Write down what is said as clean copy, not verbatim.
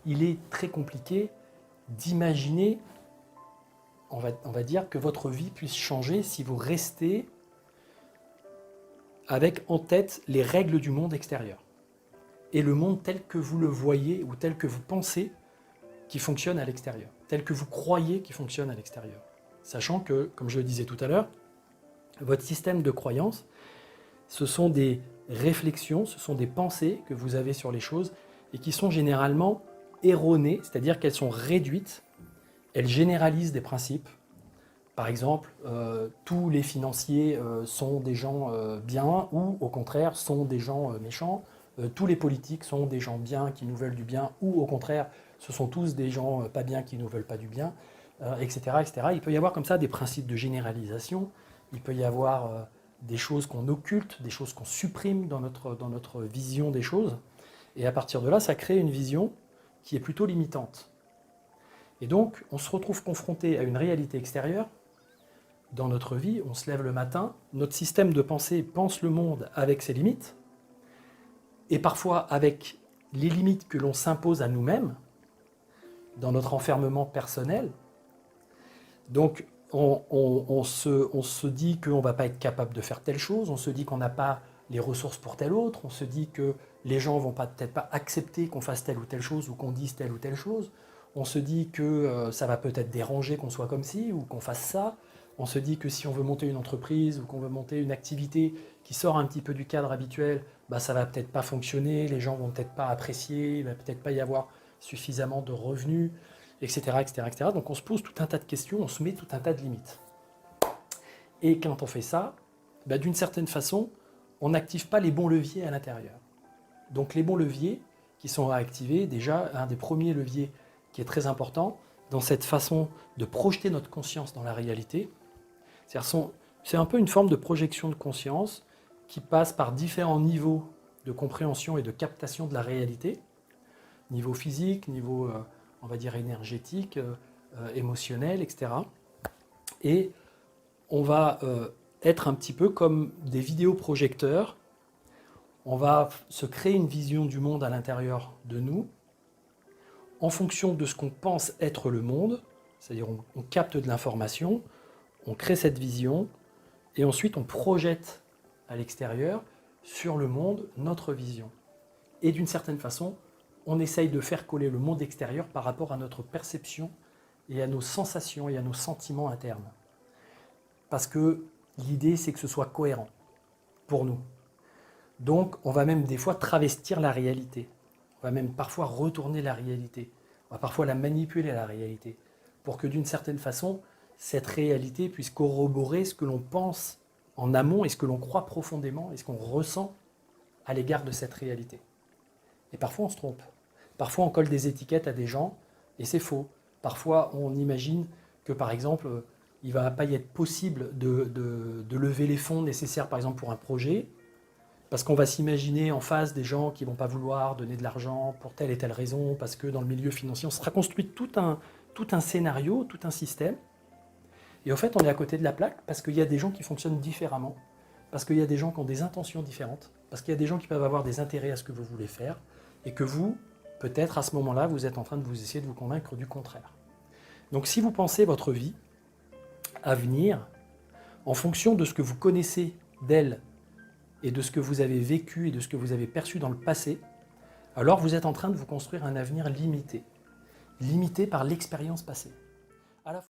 il est très compliqué d'imaginer, on va dire, que votre vie puisse changer si vous restez avec en tête les règles du monde extérieur et le monde tel que vous le voyez ou tel que vous pensez qui fonctionne à l'extérieur, tel que vous croyez qui fonctionne à l'extérieur. Sachant que, comme je le disais tout à l'heure, votre système de croyance, ce sont des réflexions, ce sont des pensées que vous avez sur les choses et qui sont généralement erronées, c'est-à-dire qu'elles sont réduites, elles généralisent des principes. Par exemple, tous les financiers sont des gens bien ou au contraire sont des gens méchants. Tous les politiques sont des gens bien qui nous veulent du bien ou au contraire ce sont tous des gens pas bien qui nous veulent pas du bien, etc., etc. Il peut y avoir comme ça des principes de généralisation, il peut y avoir des choses qu'on occulte, des choses qu'on supprime dans notre vision des choses, et à partir de là, ça crée une vision qui est plutôt limitante. Et donc, on se retrouve confronté à une réalité extérieure. Dans notre vie, on se lève le matin, notre système de pensée pense le monde avec ses limites, et parfois avec les limites que l'on s'impose à nous-mêmes, dans notre enfermement personnel. Donc, on se dit qu'on ne va pas être capable de faire telle chose, on se dit qu'on n'a pas les ressources pour telle autre, on se dit que les gens ne vont peut-être pas accepter qu'on fasse telle ou telle chose ou qu'on dise telle ou telle chose, on se dit que ça va peut-être déranger qu'on soit comme ci ou qu'on fasse ça, on se dit que si on veut monter une entreprise ou qu'on veut monter une activité qui sort un petit peu du cadre habituel, bah ça va peut-être pas fonctionner, les gens vont peut-être pas apprécier, il va peut-être pas y avoir suffisamment de revenus, etc., etc., etc. Donc on se pose tout un tas de questions, on se met tout un tas de limites. Et quand on fait ça, bah d'une certaine façon, on n'active pas les bons leviers à l'intérieur. Donc les bons leviers qui sont à activer, déjà un des premiers leviers qui est très important dans cette façon de projeter notre conscience dans la réalité, c'est un peu une forme de projection de conscience qui passe par différents niveaux de compréhension et de captation de la réalité, niveau physique, niveau, on va dire, énergétique, émotionnel, etc. Et on va être un petit peu comme des vidéoprojecteurs. On va se créer une vision du monde à l'intérieur de nous, en fonction de ce qu'on pense être le monde, c'est-à-dire on capte de l'information, on crée cette vision, et ensuite on projette à l'extérieur, sur le monde, notre vision. Et d'une certaine façon, on essaye de faire coller le monde extérieur par rapport à notre perception et à nos sensations et à nos sentiments internes. Parce que l'idée, c'est que ce soit cohérent pour nous. Donc, on va même des fois travestir la réalité. On va même parfois retourner la réalité. On va parfois la manipuler, la réalité, pour que d'une certaine façon, cette réalité puisse corroborer ce que l'on pense en amont et ce que l'on croit profondément et ce qu'on ressent à l'égard de cette réalité. Et parfois, on se trompe. Parfois, on colle des étiquettes à des gens et c'est faux. Parfois, on imagine que, par exemple, il ne va pas y être possible de lever les fonds nécessaires, par exemple, pour un projet, parce qu'on va s'imaginer en face des gens qui ne vont pas vouloir donner de l'argent pour telle et telle raison, parce que dans le milieu financier, on sera construit tout un scénario, tout un système. Et en fait, on est à côté de la plaque parce qu'il y a des gens qui fonctionnent différemment, parce qu'il y a des gens qui ont des intentions différentes, parce qu'il y a des gens qui peuvent avoir des intérêts à ce que vous voulez faire, et que vous, peut-être à ce moment-là, vous êtes en train de vous essayer de vous convaincre du contraire. Donc si vous pensez votre vie à venir, en fonction de ce que vous connaissez d'elle, et de ce que vous avez vécu et de ce que vous avez perçu dans le passé, alors vous êtes en train de vous construire un avenir limité, limité par l'expérience passée.